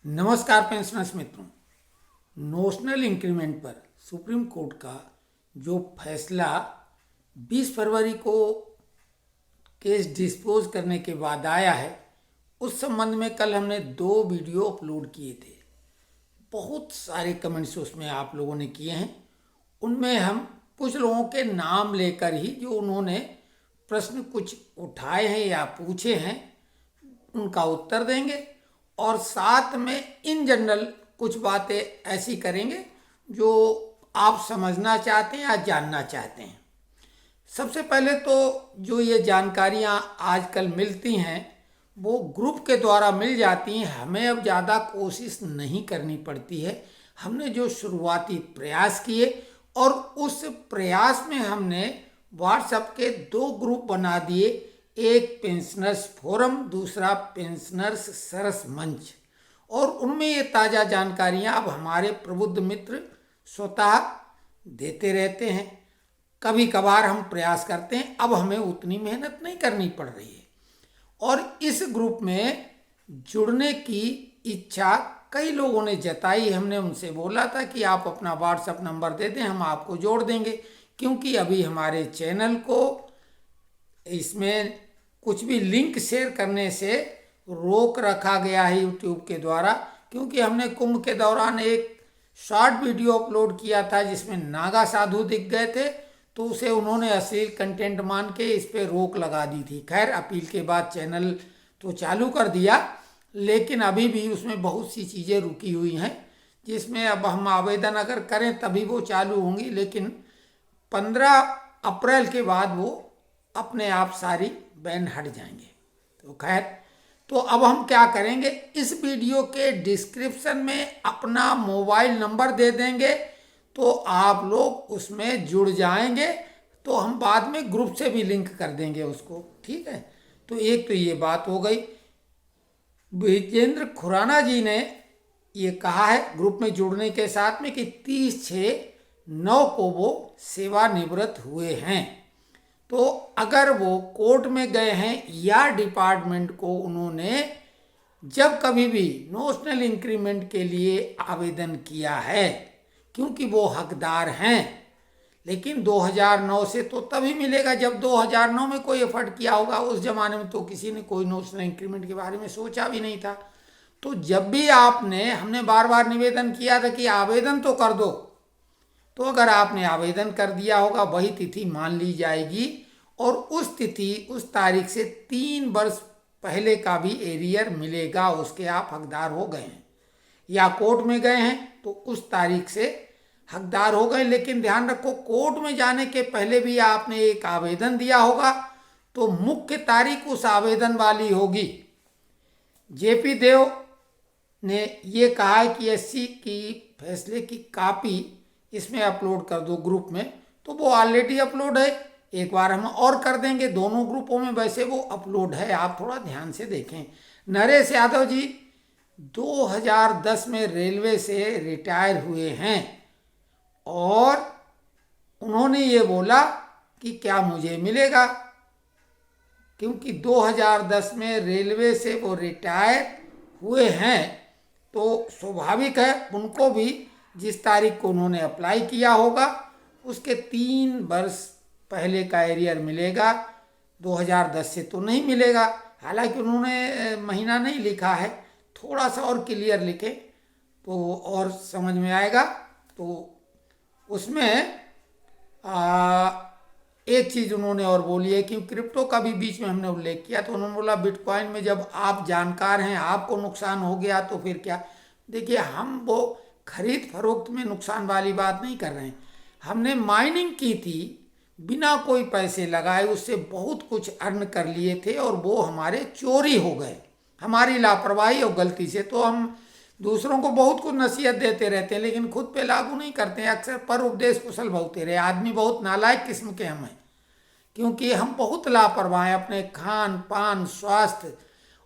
नमस्कार पेंशनर्स मित्रों। Notional increment पर सुप्रीम कोर्ट का जो फैसला 20 फरवरी को केस डिस्पोज करने के बाद आया है, उस संबंध में कल हमने 2 वीडियो अपलोड किए थे। बहुत सारे कमेंट्स उसमें आप लोगों ने किए हैं। उनमें हम कुछ लोगों के नाम लेकर ही जो उन्होंने प्रश्न कुछ उठाए हैं या पूछे हैं उनका उत्तर देंगे, और साथ में इन जनरल कुछ बातें ऐसी करेंगे जो आप समझना चाहते हैं या जानना चाहते हैं। सबसे पहले तो जो ये जानकारियाँ आजकल मिलती हैं वो ग्रुप के द्वारा मिल जाती हैं, हमें अब ज़्यादा कोशिश नहीं करनी पड़ती है। हमने जो शुरुआती प्रयास किए और उस प्रयास में हमने व्हाट्सएप के 2 ग्रुप बना दिए, एक पेंशनर्स फोरम, दूसरा पेंशनर्स सरस मंच, और उनमें ये ताज़ा जानकारियाँ अब हमारे प्रबुद्ध मित्र स्वतः देते रहते हैं। कभी कभार हम प्रयास करते हैं, अब हमें उतनी मेहनत नहीं करनी पड़ रही है। और इस ग्रुप में जुड़ने की इच्छा कई लोगों ने जताई। हमने उनसे बोला था कि आप अपना व्हाट्सएप नंबर दे दें, हम आपको जोड़ देंगे, क्योंकि अभी हमारे चैनल को इसमें कुछ भी लिंक शेयर करने से रोक रखा गया है यूट्यूब के द्वारा, क्योंकि हमने कुंभ के दौरान एक शॉर्ट वीडियो अपलोड किया था जिसमें नागा साधु दिख गए थे, तो उसे उन्होंने अश्लील कंटेंट मान के इस पे रोक लगा दी थी। खैर, अपील के बाद चैनल तो चालू कर दिया, लेकिन अभी भी उसमें बहुत सी चीज़ें रुकी हुई हैं जिसमें अब हम आवेदन अगर करें तभी वो चालू होंगी, लेकिन 15 अप्रैल के बाद वो अपने आप सारी बैन हट जाएंगे। तो खैर, तो अब हम क्या करेंगे, इस वीडियो के डिस्क्रिप्शन में अपना मोबाइल नंबर दे देंगे, तो आप लोग उसमें जुड़ जाएंगे। तो हम बाद में ग्रुप से भी लिंक कर देंगे उसको, ठीक है। तो एक तो ये बात हो गई। विजेंद्र खुराना जी ने ये कहा है ग्रुप में जुड़ने के साथ में कि 30/6/9 को वो सेवानिवृत्त हुए हैं। तो अगर वो कोर्ट में गए हैं या डिपार्टमेंट को उन्होंने जब कभी भी नोशनल इंक्रीमेंट के लिए आवेदन किया है, क्योंकि वो हकदार हैं, लेकिन 2009 से तो तभी मिलेगा जब 2009 में कोई एफर्ट किया होगा। उस जमाने में तो किसी ने कोई नोशनल इंक्रीमेंट के बारे में सोचा भी नहीं था। तो जब भी हमने बार बार निवेदन किया था कि आवेदन तो कर दो, तो अगर आपने आवेदन कर दिया होगा वही तिथि मान ली जाएगी, और उस तारीख से 3 वर्ष पहले का भी एरियर मिलेगा, उसके आप हकदार हो गए हैं, या कोर्ट में गए हैं तो उस तारीख से हकदार हो गए। लेकिन ध्यान रखो, कोर्ट में जाने के पहले भी आपने एक आवेदन दिया होगा, तो मुख्य तारीख उस आवेदन वाली होगी। जेपी देव ने ये कहा है कि एससी की फैसले की कॉपी इसमें अपलोड कर दो ग्रुप में, तो वो ऑलरेडी अपलोड है। एक बार हम और कर देंगे, दोनों ग्रुपों में वैसे वो अपलोड है, आप थोड़ा ध्यान से देखें। नरेश यादव जी 2010 में रेलवे से रिटायर हुए हैं, और उन्होंने ये बोला कि क्या मुझे मिलेगा, क्योंकि 2010 में रेलवे से वो रिटायर हुए हैं, तो स्वाभाविक है उनको भी जिस तारीख को उन्होंने अप्लाई किया होगा उसके 3 वर्ष पहले का एरियर मिलेगा। 2010 से तो नहीं मिलेगा, हालांकि उन्होंने महीना नहीं लिखा है, थोड़ा सा और क्लियर लिखे तो और समझ में आएगा। तो उसमें एक चीज़ उन्होंने और बोली है कि क्रिप्टो का भी बीच में हमने उल्लेख किया, तो उन्होंने बोला बिटकॉइन में जब आप जानकार हैं, आपको नुकसान हो गया तो फिर क्या। देखिए, हम वो खरीद फरोख्त में नुकसान वाली बात नहीं कर रहे हैं। हमने माइनिंग की थी बिना कोई पैसे लगाए, उससे बहुत कुछ अर्न कर लिए थे, और वो हमारे चोरी हो गए हमारी लापरवाही और गलती से। तो हम दूसरों को बहुत कुछ नसीहत देते रहते हैं, लेकिन खुद पे लागू नहीं करते हैं। अक्सर पर उपदेश कुशल बहुते रहे, आदमी बहुत नालायक किस्म के हम हैं, क्योंकि हम बहुत लापरवाह हैं, अपने खान पान, स्वास्थ्य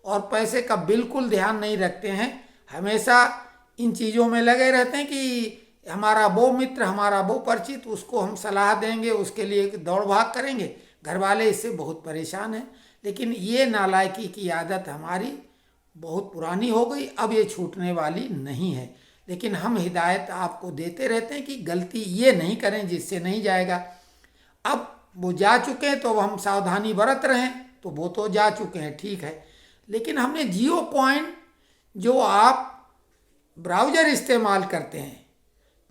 और पैसे का बिल्कुल ध्यान नहीं रखते हैं। हमेशा इन चीज़ों में लगे रहते हैं कि हमारा वो मित्र, हमारा वो परिचित, उसको हम सलाह देंगे, उसके लिए दौड़ भाग करेंगे। घर वाले इससे बहुत परेशान हैं, लेकिन ये नालायकी की आदत हमारी बहुत पुरानी हो गई, अब ये छूटने वाली नहीं है। लेकिन हम हिदायत आपको देते रहते हैं कि गलती ये नहीं करें जिससे नहीं जाएगा। अब वो जा चुके हैं तो अब हम सावधानी बरत रहे हैं, तो वो तो जा चुके हैं, ठीक है। लेकिन हमने जियो कॉइन, जो आप ब्राउज़र इस्तेमाल करते हैं,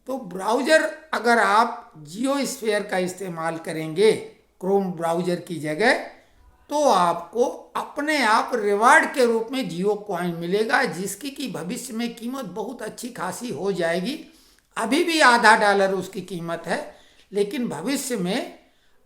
तो ब्राउज़र अगर आप जियो स्फीयर का इस्तेमाल करेंगे क्रोम ब्राउज़र की जगह, तो आपको अपने आप रिवार्ड के रूप में जियो कॉइन मिलेगा, जिसकी की भविष्य में कीमत बहुत अच्छी खासी हो जाएगी। अभी भी $0.5 उसकी कीमत है, लेकिन भविष्य में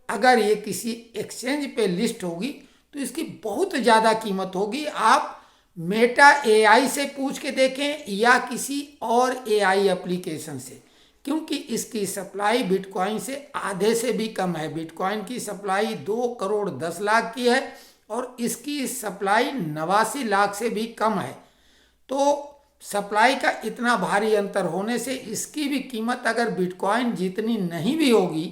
अगर ये किसी एक्सचेंज पे लिस्ट होगी तो इसकी बहुत ज़्यादा कीमत होगी। आप मेटा एआई से पूछ के देखें या किसी और एआई एप्लीकेशन से, क्योंकि इसकी सप्लाई बिटकॉइन से आधे से भी कम है। बिटकॉइन की सप्लाई 2,10,00,000 की है और इसकी सप्लाई 89 लाख से भी कम है। तो सप्लाई का इतना भारी अंतर होने से इसकी भी कीमत अगर बिटकॉइन जितनी नहीं भी होगी,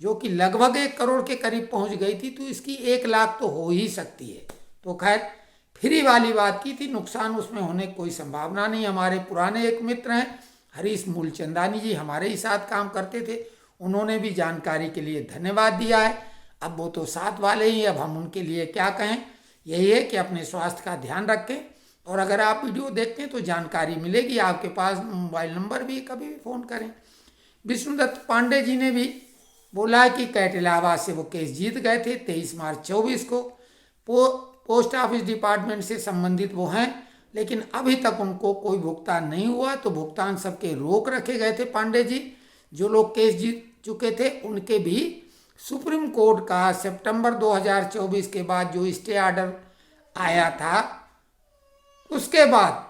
जो कि लगभग 1 करोड़ के करीब पहुंच गई थी, तो इसकी 1 लाख तो हो ही सकती है। तो खैर, फ्री वाली बात की थी, नुकसान उसमें होने की कोई संभावना नहीं। हमारे पुराने एक मित्र हैं हरीश मूलचंदानी जी, हमारे ही साथ काम करते थे, उन्होंने भी जानकारी के लिए धन्यवाद दिया है। अब वो तो साथ वाले ही, अब हम उनके लिए क्या कहें। यही है कि अपने स्वास्थ्य का ध्यान रखें, और अगर आप वीडियो देखते हैं तो जानकारी मिलेगी आपके पास। मोबाइल नंबर भी, कभी भी फ़ोन करें। विष्णुदत्त पांडे जी ने भी बोला है कि कैट इलाहाबाद से वो केस जीत गए थे 23 मार्च 24 को। पोस्ट ऑफिस डिपार्टमेंट से संबंधित वो हैं, लेकिन अभी तक उनको कोई भुगतान नहीं हुआ, तो भुगतान सबके रोक रखे गए थे। पांडे जी, जो लोग केस जीत चुके थे, उनके भी सुप्रीम कोर्ट का सितंबर 2024 के बाद जो स्टे ऑर्डर आया था, उसके बाद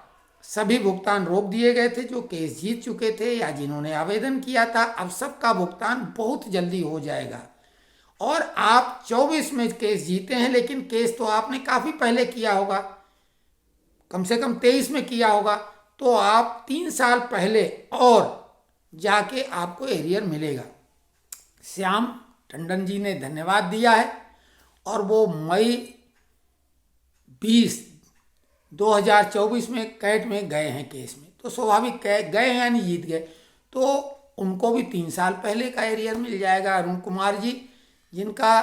सभी भुगतान रोक दिए गए थे जो केस जीत चुके थे या जिन्होंने आवेदन किया था। अब सबका भुगतान बहुत जल्दी हो जाएगा। और आप 24 में केस जीते हैं, लेकिन केस तो आपने काफ़ी पहले किया होगा, कम से कम 23 में किया होगा, तो आप 3 साल पहले और जाके आपको एरियर मिलेगा। श्याम टंडन जी ने धन्यवाद दिया है, और वो मई 20, 2024 में कैट में गए हैं केस में, तो स्वाभाविक गए हैं यानी जीत गए, तो उनको भी 3 साल पहले का एरियर मिल जाएगा। अरुण कुमार जी, जिनका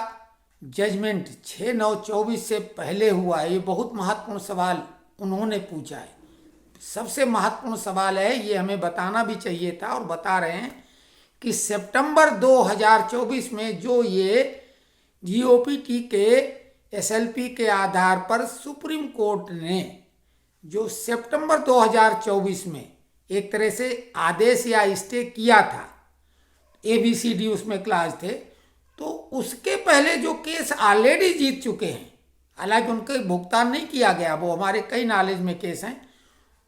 जजमेंट 6/9/24 से पहले हुआ है, ये बहुत महत्वपूर्ण सवाल उन्होंने पूछा है। सबसे महत्वपूर्ण सवाल है, ये हमें बताना भी चाहिए था और बता रहे हैं कि सितंबर 2024 में जो ये जीओपीटी के एसएलपी के आधार पर सुप्रीम कोर्ट ने जो सितंबर 2024 में एक तरह से आदेश या स्टे किया था, ABCD उसमें क्लास थे, तो उसके पहले जो केस ऑलरेडी जीत चुके हैं, हालांकि उनके भुगतान नहीं किया गया, वो हमारे कई नॉलेज में केस हैं,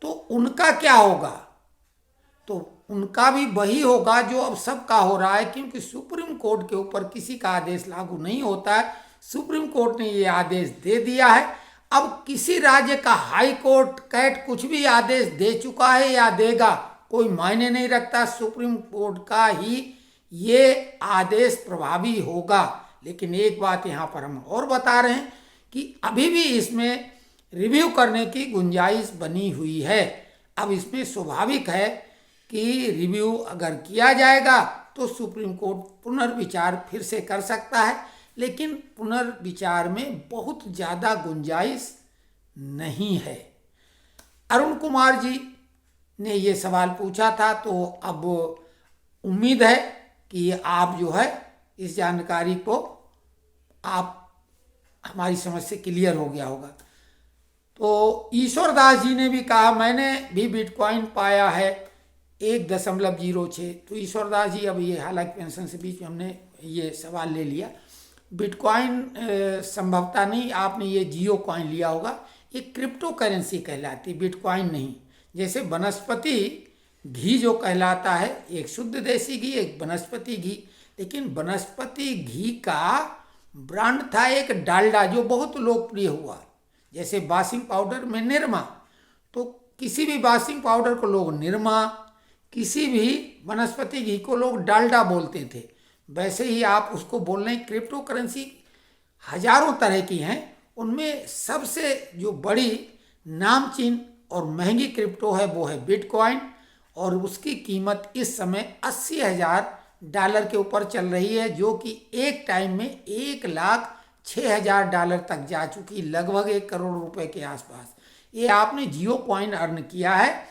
तो उनका क्या होगा? तो उनका भी वही होगा जो अब सबका हो रहा है, क्योंकि सुप्रीम कोर्ट के ऊपर किसी का आदेश लागू नहीं होता है। सुप्रीम कोर्ट ने ये आदेश दे दिया है। अब किसी राज्य का हाई कोर्ट, कैट कुछ भी आदेश दे चुका है या देगा, कोई मायने नहीं रखता, सुप्रीम कोर्ट का ही ये आदेश प्रभावी होगा। लेकिन एक बात यहाँ पर हम और बता रहे हैं कि अभी भी इसमें रिव्यू करने की गुंजाइश बनी हुई है। अब इसमें स्वाभाविक है कि रिव्यू अगर किया जाएगा तो सुप्रीम कोर्ट पुनर्विचार फिर से कर सकता है, लेकिन पुनर्विचार में बहुत ज़्यादा गुंजाइश नहीं है। अरुण कुमार जी ने ये सवाल पूछा था, तो अब उम्मीद है कि आप जो है इस जानकारी को आप हमारी समझ से क्लियर हो गया होगा। तो ईश्वर दास जी ने भी कहा, मैंने भी बिटकॉइन पाया है 1.06। तो ईश्वर दास जी, अब ये हालांकि पेंशन से बीच में हमने ये सवाल ले लिया, बिटकॉइन संभवतः नहीं, आपने ये जियो कॉइन लिया होगा, ये क्रिप्टो करेंसी कहलाती, बिटकॉइन नहीं। जैसे वनस्पति घी जो कहलाता है, एक शुद्ध देसी घी, एक वनस्पति घी, लेकिन वनस्पति घी का ब्रांड था एक डालडा, जो बहुत लोकप्रिय हुआ। जैसे वॉशिंग पाउडर में निरमा, तो किसी भी वॉशिंग पाउडर को लोग निरमा, किसी भी वनस्पति घी को लोग डालडा बोलते थे। वैसे ही आप उसको बोल रहे हैं क्रिप्टो करेंसी। हजारों तरह की हैं, उनमें सबसे जो बड़ी नामचीन और महंगी क्रिप्टो है वो है बिटकॉइन, और उसकी कीमत इस समय $80,000 के ऊपर चल रही है, जो कि एक टाइम में $1,06,000 तक जा चुकी, लगभग 1 करोड़ रुपए के आसपास। ये आपने जियो कॉइन अर्न किया है।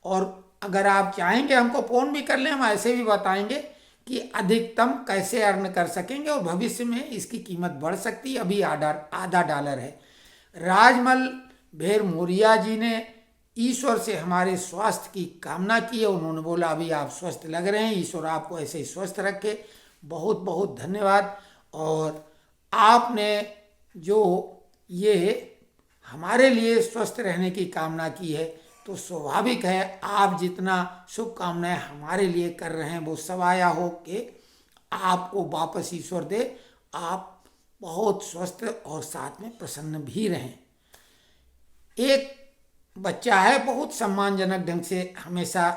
और अगर आप चाहेंगे हमको फ़ोन भी कर लें, हम ऐसे भी बताएंगे कि अधिकतम कैसे अर्न कर सकेंगे, और भविष्य में इसकी कीमत बढ़ सकती है। अभी आधा डॉलर है। राजमल भेर मोरिया जी ने ईश्वर से हमारे स्वास्थ्य की कामना की है। उन्होंने बोला अभी आप स्वस्थ लग रहे हैं, ईश्वर आपको ऐसे ही स्वस्थ रखे। बहुत बहुत धन्यवाद। और आपने जो ये हमारे लिए स्वस्थ रहने की कामना की है, तो स्वाभाविक है आप जितना शुभकामनाएं हमारे लिए कर रहे हैं वो सवाया हो कि आपको वापस ईश्वर दे, आप बहुत स्वस्थ और साथ में प्रसन्न भी रहें। एक बच्चा है, बहुत सम्मानजनक ढंग से हमेशा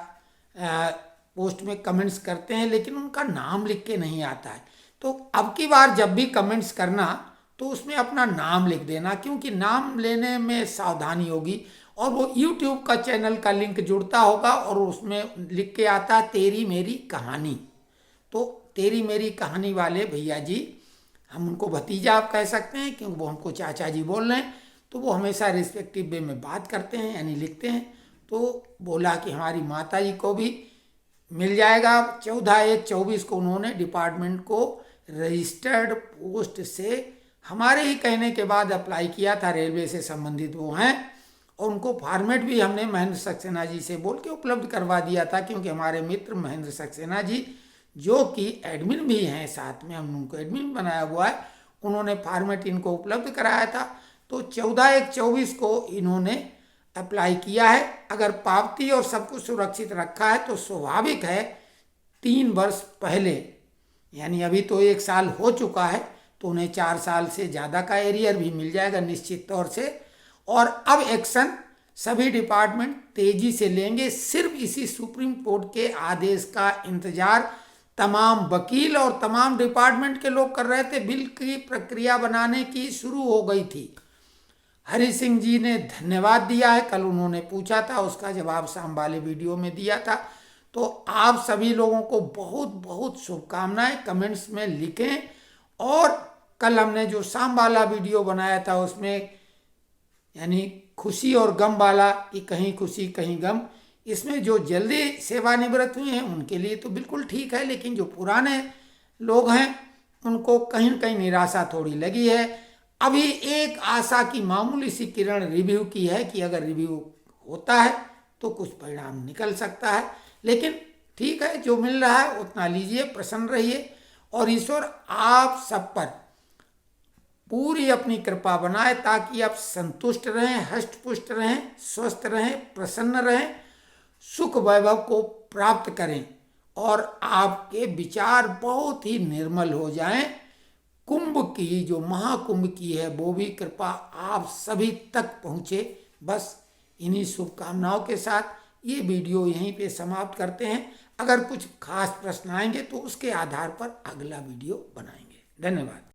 पोस्ट में कमेंट्स करते हैं, लेकिन उनका नाम लिख के नहीं आता है। तो अब की बार जब भी कमेंट्स करना तो उसमें अपना नाम लिख देना, क्योंकि नाम लेने में सावधानी होगी। और वो YouTube का चैनल का लिंक जुड़ता होगा और उसमें लिख के आता तेरी मेरी कहानी। तो तेरी मेरी कहानी वाले भैया जी, हम उनको भतीजा आप कह सकते हैं क्योंकि वो हमको चाचा जी बोल रहे हैं, तो वो हमेशा रिस्पेक्टिव वे में बात करते हैं यानी लिखते हैं। तो बोला कि हमारी माता जी को भी मिल जाएगा। 14/1/24 को उन्होंने डिपार्टमेंट को रजिस्टर्ड पोस्ट से हमारे ही कहने के बाद अप्लाई किया था। रेलवे से संबंधित वो हैं, और उनको फॉर्मेट भी हमने महेंद्र सक्सेना जी से बोल के उपलब्ध करवा दिया था, क्योंकि हमारे मित्र महेंद्र सक्सेना जी जो कि एडमिन भी हैं, साथ में हम उनको एडमिन बनाया हुआ है, उन्होंने फॉर्मेट इनको उपलब्ध कराया था। तो 14/1/24 को इन्होंने अप्लाई किया है। अगर पावती और सब कुछ सुरक्षित रखा है तो स्वाभाविक है 3 वर्ष पहले, यानी अभी तो 1 साल हो चुका है, तो उन्हें 4 साल से ज़्यादा का एरियर भी मिल जाएगा निश्चित तौर से। और अब एक्शन सभी डिपार्टमेंट तेजी से लेंगे। सिर्फ इसी सुप्रीम कोर्ट के आदेश का इंतजार तमाम वकील और तमाम डिपार्टमेंट के लोग कर रहे थे। बिल की प्रक्रिया बनाने की शुरू हो गई थी। हरि सिंह जी ने धन्यवाद दिया है, कल उन्होंने पूछा था, उसका जवाब शाम वाले वीडियो में दिया था। तो आप सभी लोगों को बहुत बहुत शुभकामनाएं कमेंट्स में लिखें। और कल हमने जो शाम वाला वीडियो बनाया था उसमें यानी खुशी और गम वाला, कि कहीं खुशी कहीं गम, इसमें जो जल्दी सेवानिवृत्त हुए हैं उनके लिए तो बिल्कुल ठीक है, लेकिन जो पुराने लोग हैं उनको कहीं न कहीं निराशा थोड़ी लगी है। अभी एक आशा की मामूली सी किरण रिव्यू की है कि अगर रिव्यू होता है तो कुछ परिणाम निकल सकता है, लेकिन ठीक है, जो मिल रहा है उतना लीजिए, प्रसन्न रहिए। और ईश्वर आप सब पर पूरी अपनी कृपा बनाए ताकि आप संतुष्ट रहें, हष्ट पुष्ट रहें, स्वस्थ रहें, प्रसन्न रहें, सुख वैभव को प्राप्त करें और आपके विचार बहुत ही निर्मल हो जाएं। कुंभ की जो महाकुंभ की है वो भी कृपा आप सभी तक पहुँचे। बस इन्हीं शुभकामनाओं के साथ ये वीडियो यहीं पे समाप्त करते हैं। अगर कुछ खास प्रश्न आएंगे तो उसके आधार पर अगला वीडियो बनाएंगे। धन्यवाद।